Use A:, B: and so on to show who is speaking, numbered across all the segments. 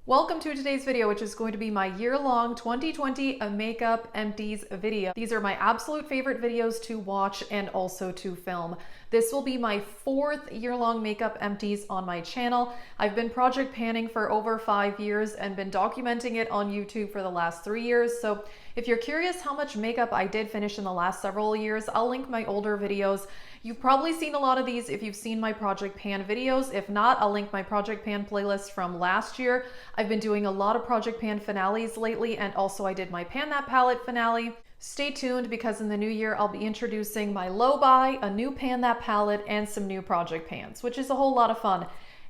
A: Welcome to today's video, which is going to be my year-long 2020 makeup empties video. These are my absolute favorite videos to watch and also to film. This will be my fourth year-long makeup empties on my channel. I've been project panning for over 5 years and been documenting it on YouTube for the last 3 years. So if you're curious how much makeup I did finish in the last several years, I'll link my older videos. You've probably seen a lot of these if you've seen my Project Pan videos. If not, I'll link my Project Pan playlist from last year. I've been doing a lot of Project Pan finales lately, and also I did my Pan That Palette finale. Stay tuned because in the new year, I'll be introducing my low buy, a new Pan That Palette, and some new Project Pans, which is a whole lot of fun.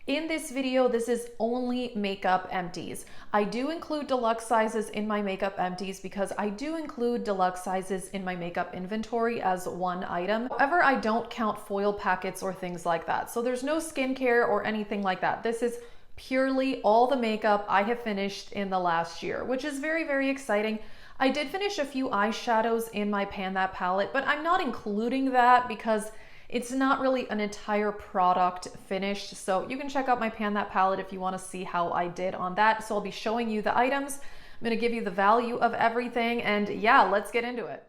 A: In this video, this is only makeup empties. I do include deluxe sizes in my makeup empties because I do include deluxe sizes in my makeup inventory as one item. However, I don't count foil packets or things like that. So there's no skincare or anything like that. This is purely all the makeup I have finished in the last year, which is very, very exciting. I did finish a few eyeshadows in my Pan That palette, but I'm not including that because it's not really an entire product finished. So you can check out my Pan That palette if you want to see how I did on that. So I'll be showing you the items. I'm going to give you the value of everything, and yeah, let's get into it.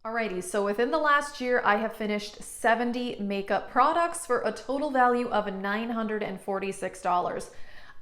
A: Alrighty, so within the last year, I have finished 70 makeup products for a total value of $946.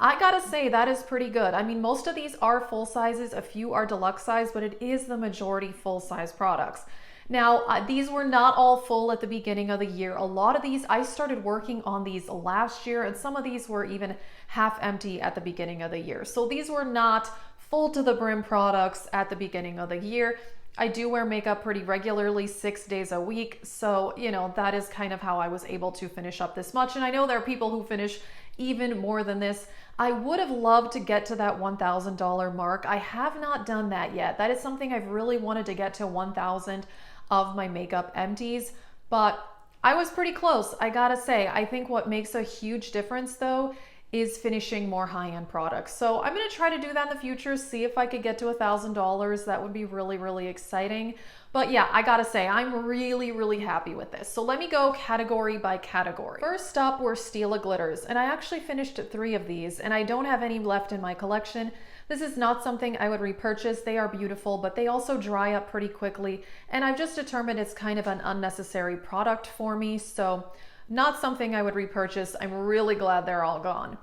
A: I gotta say, that is pretty good. I mean, most of these are full sizes, a few are deluxe size, but it is the majority full size products. Now, these were not all full at the beginning of the year. A lot of these, I started working on these last year, and some of these were even half empty at the beginning of the year. So these were not full to the brim products at the beginning of the year. I do wear makeup pretty regularly, 6 days a week. So, you know, that is kind of how I was able to finish up this much. And I know there are people who finish even more than this. I would have loved to get to that $1,000 mark. I have not done that yet. That is something I've really wanted to get to 1,000 of my makeup empties, but I was pretty close, I gotta say. I think what makes a huge difference though is finishing more high-end products. So I'm gonna try to do that in the future, see if I could get to $1,000. That would be really, really exciting. But yeah, I gotta say, I'm really, really happy with this. So let me go category by category. First up were Stila glitters, and I actually finished 3 of these, and I don't have any left in my collection. This is not something I would repurchase. They are beautiful, but they also dry up pretty quickly, and I've just determined it's kind of an unnecessary product for me, so not something I would repurchase. I'm really glad they're all gone.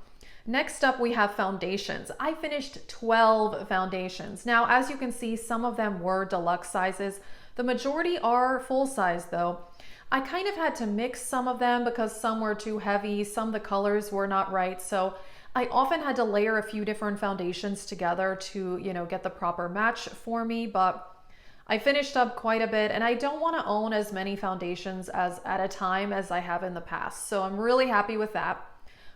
A: Next up, we have foundations. I finished 12 foundations. Now, as you can see, some of them were deluxe sizes. The majority are full size though. I kind of had to mix some of them because some were too heavy, some of the colors were not right. So I often had to layer a few different foundations together to, you know, get the proper match for me, but I finished up quite a bit, and I don't want to own as many foundations as at a time as I have in the past. So I'm really happy with that.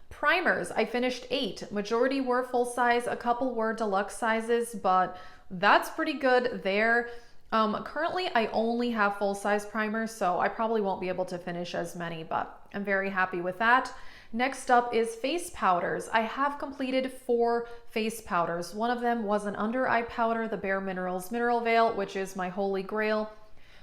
A: Primers, I finished 8. Majority were full size, a couple were deluxe sizes, but that's pretty good there. Currently, I only have full size primers, so I probably won't be able to finish as many, but I'm very happy with that. Next up is face powders. I have completed 4 face powders. One of them was an under eye powder, the Bare Minerals Mineral Veil, which is my holy grail.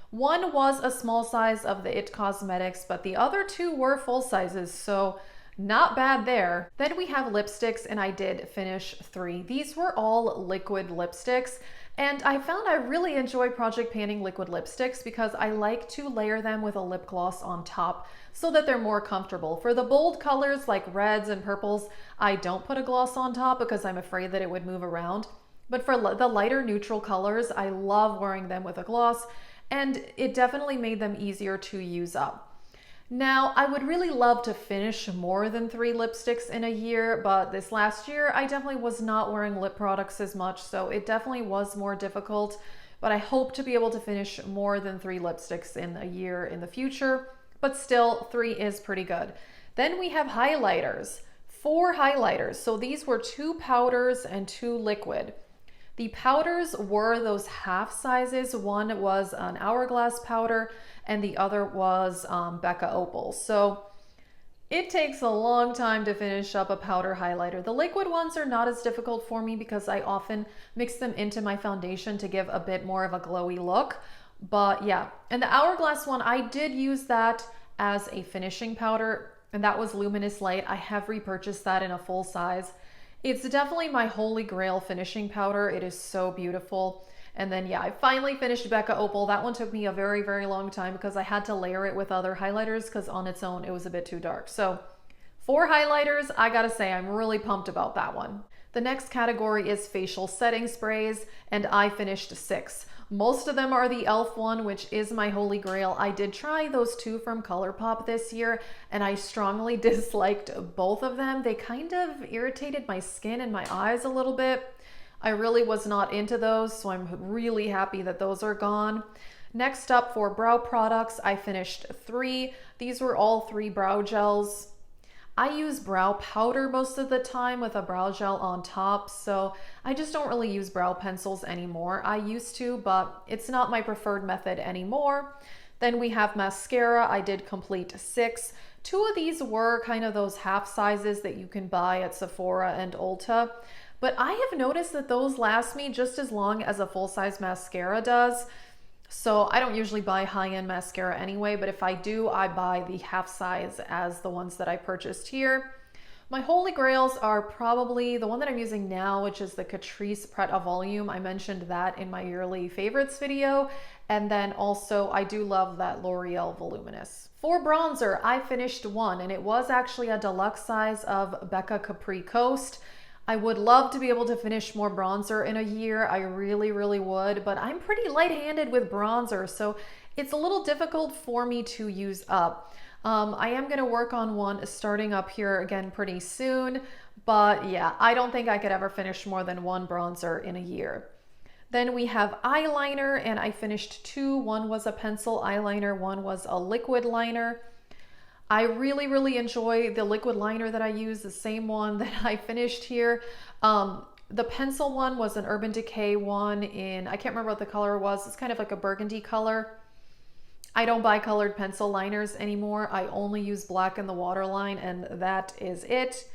A: One was a small size of the IT Cosmetics, but the other 2 were full sizes, so not bad there. Then we have lipsticks, and I did finish 3. These were all liquid lipsticks, and I found I really enjoy project panning liquid lipsticks because I like to layer them with a lip gloss on top so that they're more comfortable. For the bold colors like reds and purples, I don't put a gloss on top because I'm afraid that it would move around. But for the lighter neutral colors, I love wearing them with a gloss, and it definitely made them easier to use up. Now, I would really love to finish more than 3 lipsticks in a year, but this last year, I definitely was not wearing lip products as much, so it definitely was more difficult, but I hope to be able to finish more than 3 lipsticks in a year in the future, but still, 3 is pretty good. Then we have highlighters, 4 highlighters. So these were 2 powders and 2 liquid. The powders were those half sizes. One was an Hourglass powder and the other was Becca Opal. So it takes a long time to finish up a powder highlighter. The liquid ones are not as difficult for me because I often mix them into my foundation to give a bit more of a glowy look. But yeah, and the Hourglass one, I did use that as a finishing powder. and that was Luminous Light. I have repurchased that in a full size. It's definitely my holy grail finishing powder. It is so beautiful. And then yeah, I finally finished Becca Opal. That one took me a very, very long time because I had to layer it with other highlighters because on its own it was a bit too dark. So 4 highlighters, I gotta say I'm really pumped about that one. The next category is facial setting sprays, and I finished 6. Most of them are the e.l.f. one, which is my holy grail. I did try those 2 from ColourPop this year, and I strongly disliked both of them. They kind of irritated my skin and my eyes a little bit. I really was not into those, so I'm really happy that those are gone. Next up, for brow products, I finished 3. These were all 3 brow gels. I use brow powder most of the time with a brow gel on top, so I just don't really use brow pencils anymore. I used to, but it's not my preferred method anymore. Then we have mascara. I did complete 6. 2 of these were kind of those half sizes that you can buy at Sephora and Ulta, but I have noticed that those last me just as long as a full-size mascara does. So I don't usually buy high-end mascara anyway, but if I do, I buy the half size as the ones that I purchased here. My holy grails are probably the one that I'm using now, which is the Catrice Practk Volume. I mentioned that in my yearly favorites video. And then also I do love that L'Oreal Voluminous. For bronzer, I finished 1, and it was actually a deluxe size of Becca Capri Coast. I would love to be able to finish more bronzer in a year. I really, really would, but I'm pretty light-handed with bronzer, so it's a little difficult for me to use up. I am gonna work on one starting up here again pretty soon, but yeah, I don't think I could ever finish more than 1 bronzer in a year. Then we have eyeliner, and I finished 2. One was a pencil eyeliner, one was a liquid liner. I really, really enjoy the liquid liner that I use, the same one that I finished here. The pencil one was an Urban Decay one in, I can't remember what the color was. It's kind of like a burgundy color. I don't buy colored pencil liners anymore. I only use black in the waterline, and that is it.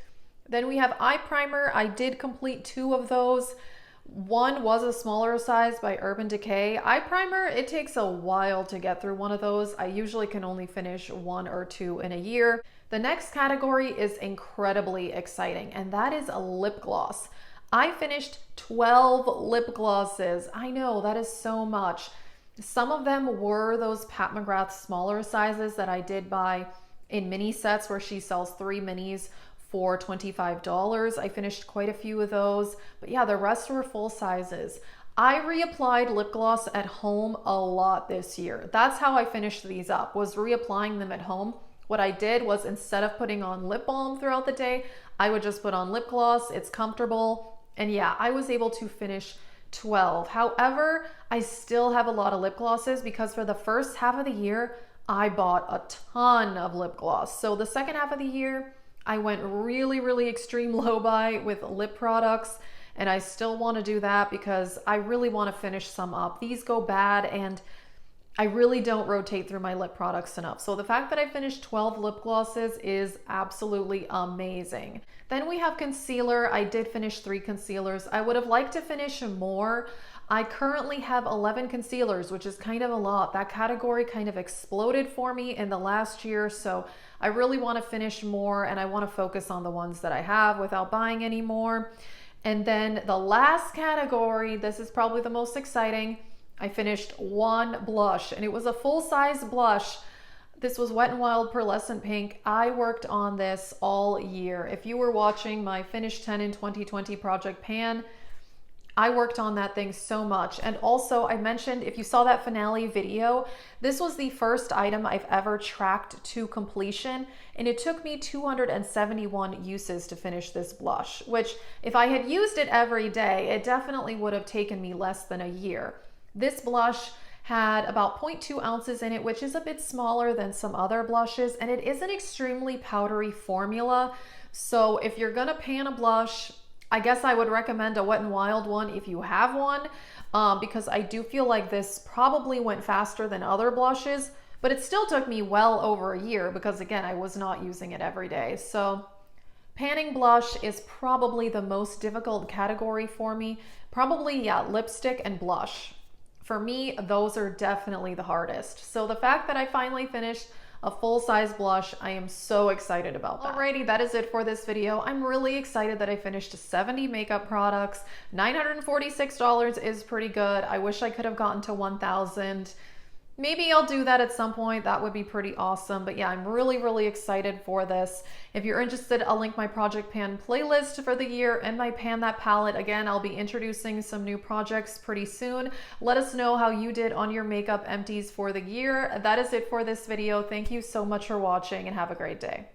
A: Then we have eye primer. I did complete 2 of those. One was a smaller size by Urban Decay. Eye primer, it takes a while to get through one of those. I usually can only finish 1 or 2 in a year. The next category is incredibly exciting, and that is a lip gloss. I finished 12 lip glosses. I know, that is so much. Some of them were those Pat McGrath smaller sizes that I did buy in mini sets where she sells 3 minis for $25. I finished quite a few of those, but yeah, the rest were full sizes. I reapplied lip gloss at home a lot this year. That's how I finished these up, was reapplying them at home. What I did was, instead of putting on lip balm throughout the day, I would just put on lip gloss. It's comfortable. And yeah, I was able to finish 12. However, I still have a lot of lip glosses because for the first half of the year, I bought a ton of lip gloss. So the second half of the year, I went really, really extreme low buy with lip products, and I still want to do that because I really want to finish some up. These go bad, and I really don't rotate through my lip products enough. So the fact that I finished 12 lip glosses is absolutely amazing. Then we have concealer. I did finish 3 concealers. I would have liked to finish more. I currently have 11 concealers, which is kind of a lot. That category kind of exploded for me in the last year, so I really want to finish more, and I want to focus on the ones that I have without buying any more. And then the last category, this is probably the most exciting. I finished 1 blush, and it was a full-size blush. This was Wet n Wild Pearlescent Pink. I worked on this all year. If you were watching my Finish 10 in 2020 Project Pan, I worked on that thing so much. And also, I mentioned, if you saw that finale video, this was the first item I've ever tracked to completion, and it took me 271 uses to finish this blush, which if I had used it every day, it definitely would have taken me less than a year. This blush had about 0.2 ounces in it, which is a bit smaller than some other blushes, and it is an extremely powdery formula. So if you're gonna pan a blush, I guess I would recommend a Wet n Wild one if you have one, because I do feel like this probably went faster than other blushes, but it still took me well over a year because, again, I was not using it every day. So panning blush is probably the most difficult category for me. Probably, yeah, lipstick and blush. For me, those are definitely the hardest. So the fact that I finally finished a full-size blush. I am so excited about that. Alrighty, that is it for this video. I'm really excited that I finished 70 makeup products. $946 is pretty good. I wish I could have gotten to 1,000. Maybe I'll do that at some point. That would be pretty awesome. But yeah, I'm really, really excited for this. If you're interested, I'll link my Project Pan playlist for the year and my Pan That palette. Again, I'll be introducing some new projects pretty soon. Let us know how you did on your makeup empties for the year. That is it for this video. Thank you so much for watching and have a great day.